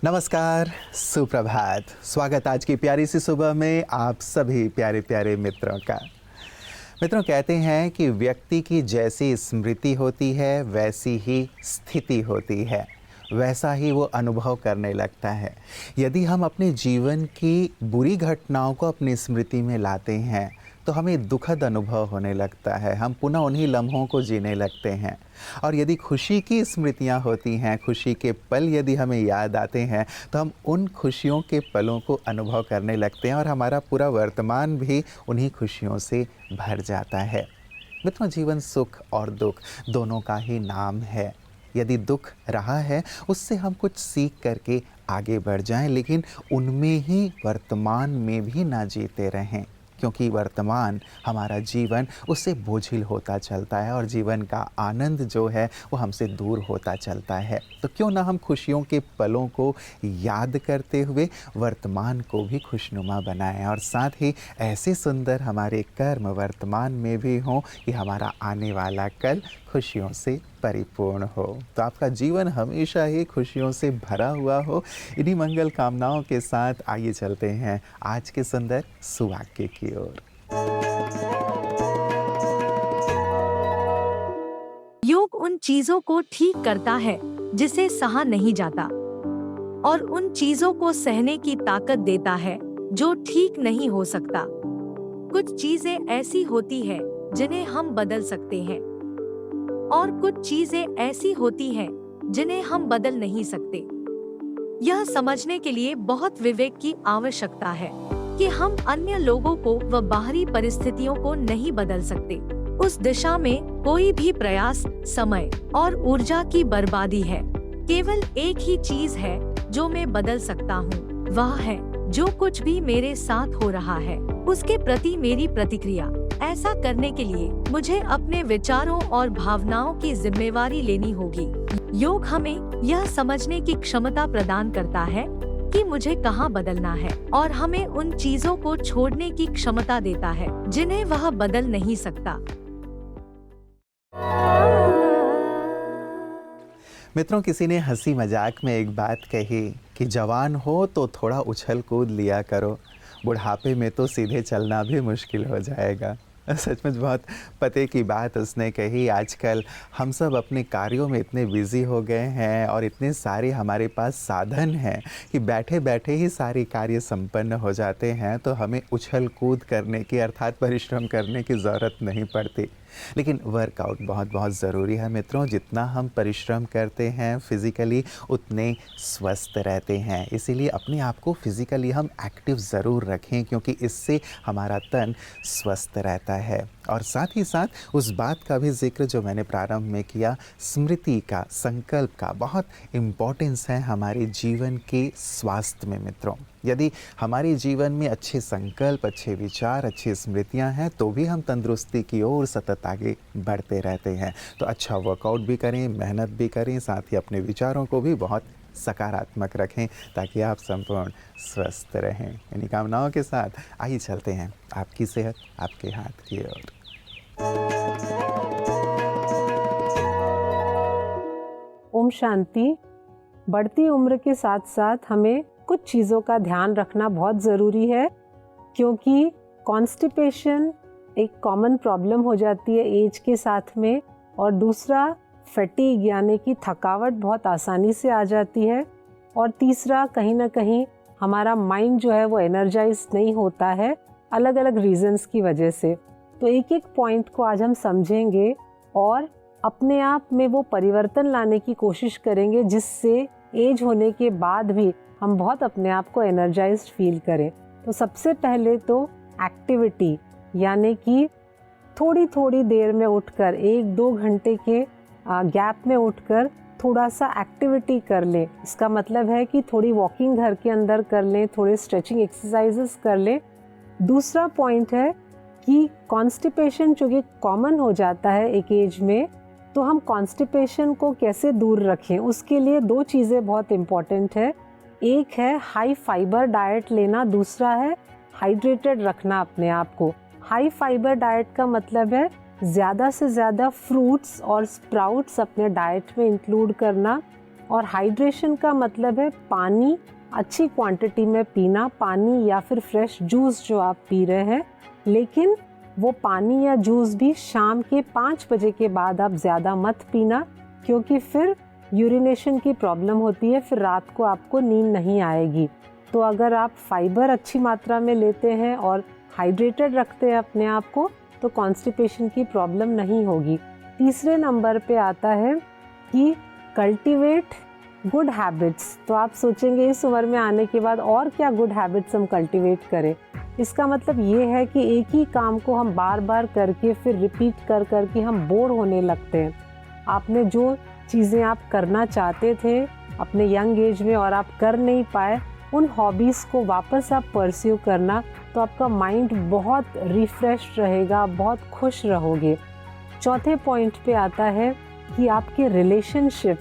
नमस्कार, सुप्रभात। स्वागत आज की प्यारी सी सुबह में आप सभी प्यारे प्यारे मित्रों का। मित्रों, कहते हैं कि व्यक्ति की जैसी स्मृति होती है वैसी ही स्थिति होती है, वैसा ही वो अनुभव करने लगता है। यदि हम अपने जीवन की बुरी घटनाओं को अपनी स्मृति में लाते हैं तो हमें दुखद अनुभव होने लगता है, हम पुनः उन्हीं लम्हों को जीने लगते हैं। और यदि खुशी की स्मृतियाँ होती हैं, खुशी के पल यदि हमें याद आते हैं तो हम उन खुशियों के पलों को अनुभव करने लगते हैं और हमारा पूरा वर्तमान भी उन्हीं खुशियों से भर जाता है। मित्रों, जीवन सुख और दुख दोनों का ही नाम है। यदि दुख रहा है उससे हम कुछ सीख करके आगे बढ़ जाएं, लेकिन उनमें ही वर्तमान में भी ना जीते रहें, क्योंकि वर्तमान हमारा जीवन उससे बोझिल होता चलता है और जीवन का आनंद जो है वो हमसे दूर होता चलता है। तो क्यों ना हम खुशियों के पलों को याद करते हुए वर्तमान को भी खुशनुमा बनाएं और साथ ही ऐसे सुंदर हमारे कर्म वर्तमान में भी हों कि हमारा आने वाला कल खुशियों से परिपूर्ण हो। तो आपका जीवन हमेशा ही खुशियों से भरा हुआ हो। इन्हीं मंगल कामनाओं के साथ आइए चलते हैं आज के सुंदर सुवाक्य की ओर। योग उन चीजों को ठीक करता है जिसे सहा नहीं जाता और उन चीजों को सहने की ताकत देता है जो ठीक नहीं हो सकता। कुछ चीजें ऐसी होती है जिन्हें हम बदल सकते हैं और कुछ चीजें ऐसी होती हैं जिन्हें हम बदल नहीं सकते। यह समझने के लिए बहुत विवेक की आवश्यकता है कि हम अन्य लोगों को व बाहरी परिस्थितियों को नहीं बदल सकते। उस दिशा में कोई भी प्रयास समय और ऊर्जा की बर्बादी है। केवल एक ही चीज है जो मैं बदल सकता हूँ, वह है जो कुछ भी मेरे साथ हो रहा है उसके प्रति मेरी प्रतिक्रिया। ऐसा करने के लिए मुझे अपने विचारों और भावनाओं की जिम्मेवारी लेनी होगी। योग हमें यह समझने की क्षमता प्रदान करता है कि मुझे कहाँ बदलना है और हमें उन चीजों को छोड़ने की क्षमता देता है जिन्हें वह बदल नहीं सकता। मित्रों, किसी ने हंसी मजाक में एक बात कही कि जवान हो तो थोड़ा उछल कूद लिया करो, बुढ़ापे में तो सीधे चलना भी मुश्किल हो जाएगा। सचमुच बहुत पते की बात उसने कही। आजकल हम सब अपने कार्यों में इतने बिजी हो गए हैं और इतने सारे हमारे पास साधन हैं कि बैठे बैठे ही सारे कार्य संपन्न हो जाते हैं, तो हमें उछल कूद करने की अर्थात परिश्रम करने की ज़रूरत नहीं पड़ती। लेकिन वर्कआउट बहुत बहुत ज़रूरी है मित्रों। जितना हम परिश्रम करते हैं फिज़िकली उतने स्वस्थ रहते हैं। इसीलिए अपने आप को फिज़िकली हम एक्टिव ज़रूर रखें, क्योंकि इससे हमारा तन स्वस्थ रहता है। और साथ ही साथ उस बात का भी जिक्र जो मैंने प्रारंभ में किया, स्मृति का, संकल्प का बहुत इम्पोर्टेंस है हमारे जीवन के स्वास्थ्य में मित्रों। यदि हमारे जीवन में अच्छे संकल्प, अच्छे विचार, अच्छी स्मृतियां हैं तो भी हम तंदुरुस्ती की ओर सतत आगे बढ़ते रहते हैं। तो अच्छा वर्कआउट भी करें, मेहनत भी करें, साथ ही अपने विचारों को भी बहुत सकारात्मक रखें ताकि आप संपूर्ण स्वस्थ रहें। इन्हीं कामनाओं के साथ आइए चलते हैं आपकी सेहत आपके हाथ की ओर। ओम शांति। बढ़ती उम्र के साथ साथ हमें कुछ चीज़ों का ध्यान रखना बहुत ज़रूरी है, क्योंकि कॉन्स्टिपेशन एक कॉमन प्रॉब्लम हो जाती है एज के साथ में, और दूसरा फैटीग यानी कि थकावट बहुत आसानी से आ जाती है, और तीसरा कहीं ना कहीं हमारा माइंड जो है वो एनर्जाइज नहीं होता है अलग अलग रीजंस की वजह से। तो एक एक पॉइंट को आज हम समझेंगे और अपने आप में वो परिवर्तन लाने की कोशिश करेंगे जिससे एज होने के बाद भी हम बहुत अपने आप को एनर्जाइज्ड फील करें। तो सबसे पहले तो एक्टिविटी, यानी कि थोड़ी थोड़ी देर में उठकर 1-2 घंटे के गैप में उठकर थोड़ा सा एक्टिविटी कर लें। इसका मतलब है कि थोड़ी वॉकिंग घर के अंदर कर लें, थोड़े स्ट्रेचिंग एक्सरसाइजेस कर लें। दूसरा पॉइंट है कि कॉन्स्टिपेशन जो कि कॉमन हो जाता है एक एज में, तो हम कॉन्स्टिपेशन को कैसे दूर रखें, उसके लिए 2 चीज़ें बहुत इम्पॉर्टेंट है। एक है हाई फाइबर डाइट लेना, दूसरा है हाइड्रेटेड रखना अपने आप को। हाई फाइबर डाइट का मतलब है ज़्यादा से ज़्यादा फ्रूट्स और स्प्राउट्स अपने डाइट में इंक्लूड करना, और हाइड्रेशन का मतलब है पानी अच्छी क्वांटिटी में पीना, पानी या फिर फ्रेश जूस जो आप पी रहे हैं, लेकिन वो पानी या जूस भी शाम के 5 बजे के बाद आप ज़्यादा मत पीना, क्योंकि फिर यूरिनेशन की प्रॉब्लम होती है, फिर रात को आपको नींद नहीं आएगी। तो अगर आप फाइबर अच्छी मात्रा में लेते हैं और हाइड्रेटेड रखते हैं अपने आप को, तो कॉन्स्टिपेशन की प्रॉब्लम नहीं होगी। तीसरे नंबर पे आता है कि कल्टीवेट गुड हैबिट्स। तो आप सोचेंगे इस उम्र में आने के बाद और क्या गुड हैबिट्स हम कल्टीवेट करें। इसका मतलब ये है कि एक ही काम को हम बार बार करके फिर रिपीट कर कर के हम बोर होने लगते हैं। आपने जो चीज़ें आप करना चाहते थे अपने यंग एज में और आप कर नहीं पाए, उन हॉबीज़ को वापस आप परस्यू करना, तो आपका माइंड बहुत रिफ्रेश रहेगा, बहुत खुश रहोगे। चौथे पॉइंट पे आता है कि आपके रिलेशनशिप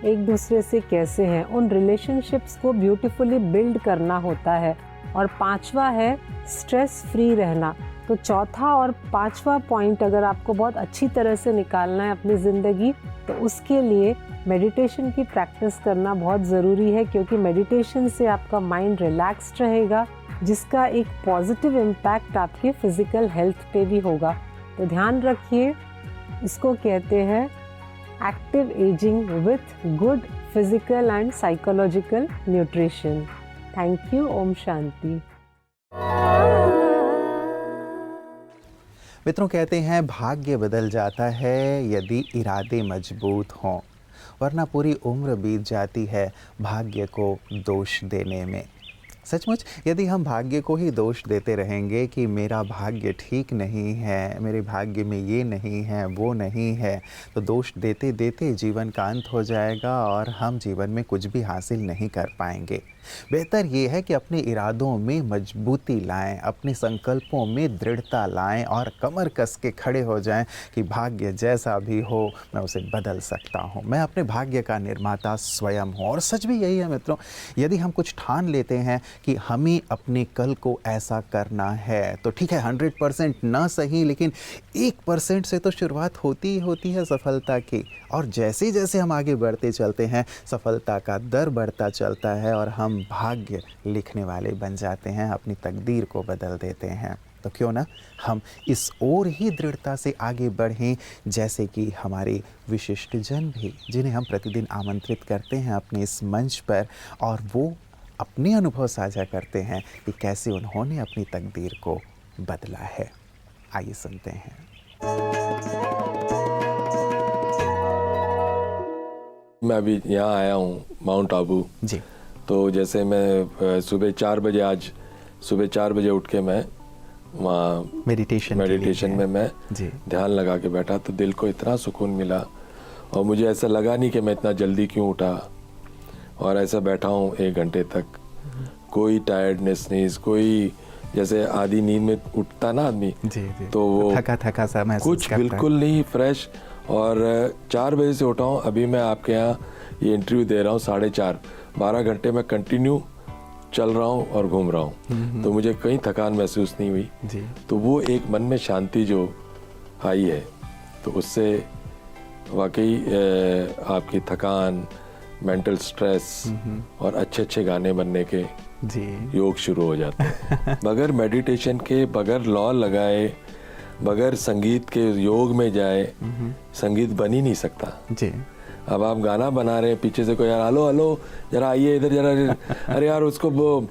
एक दूसरे से कैसे हैं, उन रिलेशनशिप्स को ब्यूटीफुली बिल्ड करना होता है। और पांचवा है स्ट्रेस फ्री रहना। तो चौथा और पांचवा पॉइंट अगर आपको बहुत अच्छी तरह से निकालना है अपनी ज़िंदगी, तो उसके लिए मेडिटेशन की प्रैक्टिस करना बहुत ज़रूरी है, क्योंकि मेडिटेशन से आपका माइंड रिलैक्स्ड रहेगा, जिसका एक पॉजिटिव इम्पैक्ट आपके फिज़िकल हेल्थ पे भी होगा। तो ध्यान रखिए, इसको कहते हैं active ageing with good physical and psychological nutrition. Thank you. ओम शांति। मित्रों, कहते हैं भाग्य बदल जाता है यदि इरादे मजबूत हों, वरना पूरी उम्र बीत जाती है भाग्य को दोष देने में। सचमुच यदि हम भाग्य को ही दोष देते रहेंगे कि मेरा भाग्य ठीक नहीं है, मेरे भाग्य में ये नहीं है, वो नहीं है, तो दोष देते देते जीवन का अंत हो जाएगा और हम जीवन में कुछ भी हासिल नहीं कर पाएंगे। बेहतर ये है कि अपने इरादों में मजबूती लाएं, अपने संकल्पों में दृढ़ता लाएं और कमर कस के खड़े हो जाएं कि भाग्य जैसा भी हो मैं उसे बदल सकता हूं, मैं अपने भाग्य का निर्माता स्वयं हूं। और सच भी यही है मित्रों, यदि हम कुछ ठान लेते हैं कि हमें अपने कल को ऐसा करना है, तो ठीक है 100% ना सही, लेकिन 1% से तो शुरुआत होती ही होती है सफलता की। और जैसे जैसे हम आगे बढ़ते चलते हैं, सफलता का दर बढ़ता चलता है और हम भाग्य लिखने वाले बन जाते हैं, अपनी तकदीर को बदल देते हैं। तो क्यों ना हम इस ओर ही दृढ़ता से आगे बढ़ें, जैसे कि हमारे विशिष्ट जन भी, जिन्हें हम प्रतिदिन आमंत्रित करते हैं अपने इस मंच पर, और वो अपने अनुभव साझा करते हैं कि कैसे उन्होंने अपनी तकदीर को बदला है। आइए सुनते हैं। मैं अभी यहाँ आया हूँ माउंट आबू जी। तो जैसे मैं सुबह 4 बजे उठ के मैं वहाँ मेडिटेशन में मैं जी ध्यान लगा के बैठा, तो दिल को इतना सुकून मिला और मुझे ऐसा लगा नहीं कि मैं इतना जल्दी क्यों उठा, और ऐसा बैठा हूँ 1 घंटे तक, कोई टायर्डनेस नहीं, कोई जैसे आधी नींद में उठता ना आदमी जी, तो वो थका सा महसूस कुछ बिल्कुल नहीं, फ्रेश। और 4 बजे से उठा हूँ, अभी मैं आपके यहाँ ये इंटरव्यू दे रहा हूँ 4:30, 12 घंटे में कंटिन्यू चल रहा हूँ और घूम रहा हूँ, तो मुझे कहीं थकान महसूस नहीं हुई जी। तो वो एक मन में शांति जो आई है, तो उससे वाकई आपकी थकान, मेंटल स्ट्रेस और अच्छे गाने बनने के जी योग शुरू हो जाते हैं। बगैर मेडिटेशन के, बगैर लॉ लगाए, बगैर संगीत के योग में जाए, संगीत बन ही नहीं सकता जी। अब आप गाना बना रहे हैं, पीछे से कोई यार हेलो जरा आइए इधर जरा, अरे यार उसको वो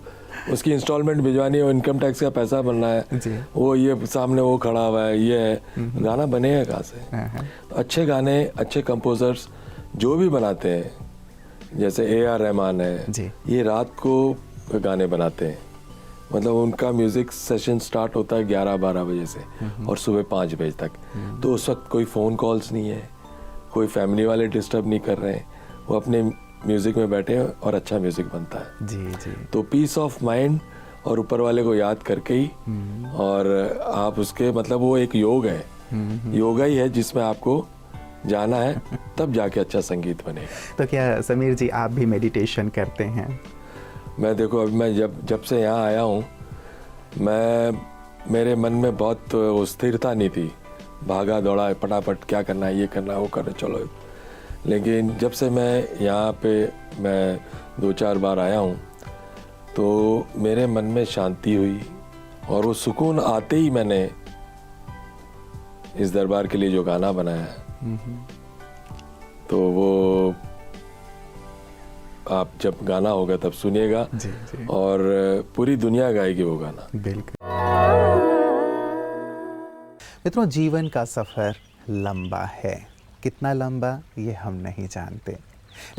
उसकी इंस्टॉलमेंट भिजवानी है, इनकम टैक्स का पैसा बनना है जी। वो ये सामने वो खड़ा हुआ है, ये है, गाना बनेगा कहाँ से? अच्छे गाने, अच्छे कंपोजर्स जो भी बनाते हैं, जैसे AR रहमान है जी। ये रात को गाने बनाते हैं, मतलब उनका म्यूजिक सेशन स्टार्ट होता है 11-12 बजे से और सुबह 5 बजे तक, तो उस वक्त कोई फ़ोन कॉल्स नहीं है, कोई फैमिली वाले डिस्टर्ब नहीं कर रहे हैं, वो अपने म्यूज़िक में बैठे हैं और अच्छा म्यूज़िक बनता है जी जी। तो पीस ऑफ माइंड और ऊपर वाले को याद करके ही, और आप उसके मतलब वो एक योग है, योगा ही है जिसमें आपको जाना है, तब जाके अच्छा संगीत बनेगा। तो क्या समीर जी आप भी मेडिटेशन करते हैं? मैं देखो अभी मैं जब से यहाँ आया हूँ, मेरे मन में बहुत स्थिरता नहीं थी, भागा दौड़ा फटाफट क्या करना है, ये करना है, वो करना, चलो लेकिन जब से मैं यहाँ पे मैं 2-4 बार आया हूँ तो मेरे मन में शांति हुई और वो सुकून आते ही मैंने इस दरबार के लिए जो गाना बनाया है तो वो आप जब गाना होगा तब सुनिएगा जी, जी। और पूरी दुनिया गाएगी वो गाना। बिल्कुल। मित्रों, जीवन का सफ़र लंबा है। कितना लंबा ये हम नहीं जानते,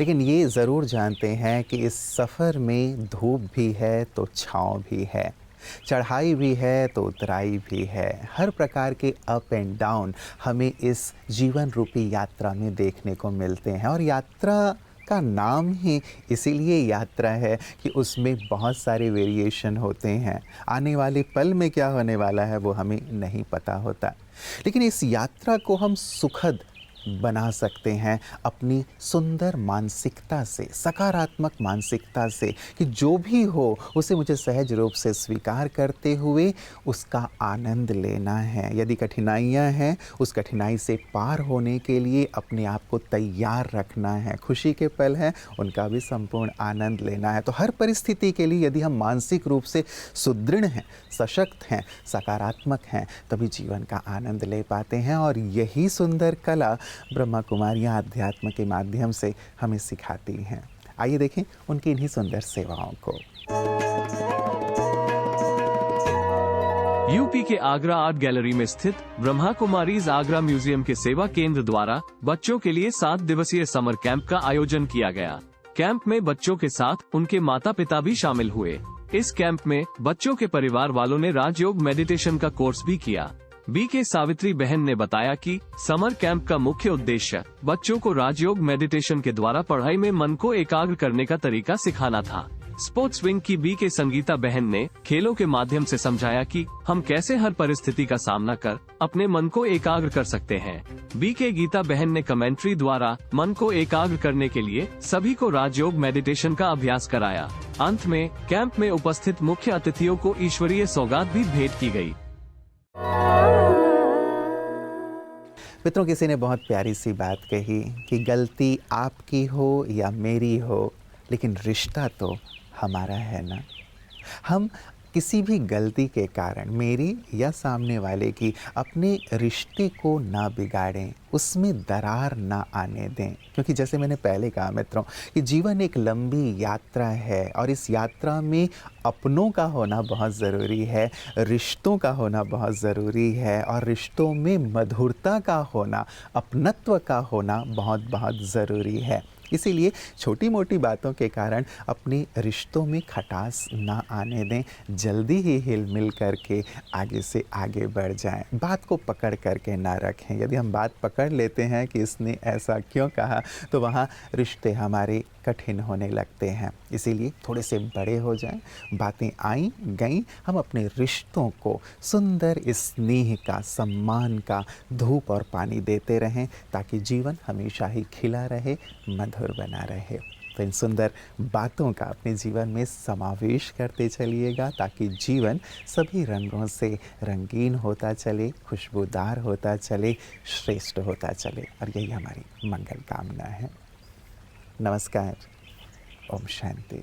लेकिन ये ज़रूर जानते हैं कि इस सफ़र में धूप भी है तो छाँव भी है, चढ़ाई भी है तो उतराई भी है। हर प्रकार के अप एंड डाउन हमें इस जीवन रूपी यात्रा में देखने को मिलते हैं, और यात्रा का नाम ही इसीलिए यात्रा है कि उसमें बहुत सारे वेरिएशन होते हैं। आने वाले पल में क्या होने वाला है वो हमें नहीं पता होता, लेकिन इस यात्रा को हम सुखद बना सकते हैं अपनी सुंदर मानसिकता से, सकारात्मक मानसिकता से, कि जो भी हो उसे मुझे सहज रूप से स्वीकार करते हुए उसका आनंद लेना है। यदि कठिनाइयाँ हैं, उस कठिनाई से पार होने के लिए अपने आप को तैयार रखना है। खुशी के पल हैं, उनका भी संपूर्ण आनंद लेना है। तो हर परिस्थिति के लिए यदि हम मानसिक रूप से सुदृढ़ हैं, सशक्त हैं, सकारात्मक हैं, तभी जीवन का आनंद ले पाते हैं। और यही सुंदर कला ब्रह्मा कुमारियाँ अध्यात्म के माध्यम से हमें सिखाती हैं। आइए देखें उनकी इन्हीं सुंदर सेवाओं को। यूपी के आगरा आर्ट गैलरी में स्थित ब्रह्मा कुमारीज आगरा म्यूजियम के सेवा केंद्र द्वारा बच्चों के लिए 7 दिवसीय समर कैंप का आयोजन किया गया। कैंप में बच्चों के साथ उनके माता पिता भी शामिल हुए। इस कैंप में बच्चों के परिवार वालों ने राजयोग मेडिटेशन का कोर्स भी किया। बीके सावित्री बहन ने बताया कि समर कैंप का मुख्य उद्देश्य बच्चों को राजयोग मेडिटेशन के द्वारा पढ़ाई में मन को एकाग्र करने का तरीका सिखाना था। स्पोर्ट्स विंग की बीके संगीता बहन ने खेलों के माध्यम से समझाया कि हम कैसे हर परिस्थिति का सामना कर अपने मन को एकाग्र कर सकते हैं। बीके गीता बहन ने कमेंट्री द्वारा मन को एकाग्र करने के लिए सभी को राजयोग मेडिटेशन का अभ्यास कराया। अंत में कैंप में उपस्थित मुख्य अतिथियों को ईश्वरीय सौगात भी भेंट की गई। मित्रों, किसी ने बहुत प्यारी सी बात कही कि गलती आपकी हो या मेरी हो, लेकिन रिश्ता तो हमारा है ना। हम किसी भी गलती के कारण, मेरी या सामने वाले की, अपने रिश्ते को ना बिगाड़ें, उसमें दरार ना आने दें। क्योंकि जैसे मैंने पहले कहा मित्रों कि जीवन एक लंबी यात्रा है, और इस यात्रा में अपनों का होना बहुत ज़रूरी है, रिश्तों का होना बहुत ज़रूरी है, और रिश्तों में मधुरता का होना, अपनत्व का होना बहुत बहुत ज़रूरी है। इसीलिए छोटी मोटी बातों के कारण अपने रिश्तों में खटास ना आने दें। जल्दी ही हिल मिल करके आगे से आगे बढ़ जाएं। बात को पकड़ करके ना रखें। यदि हम बात पकड़ लेते हैं कि इसने ऐसा क्यों कहा, तो वहाँ रिश्ते हमारे कठिन होने लगते हैं। इसीलिए थोड़े से बड़े हो जाएं। बातें आई गई, हम अपने रिश्तों को सुंदर स्नेह का, सम्मान का धूप और पानी देते रहें, ताकि जीवन हमेशा ही खिला रहे, मधुर बना रहे। तो इन सुंदर बातों का अपने जीवन में समावेश करते चलिएगा, ताकि जीवन सभी रंगों से रंगीन होता चले, खुशबूदार होता चले, श्रेष्ठ होता चले। और यही हमारी मंगल कामना है। नमस्कार। ओम शांति।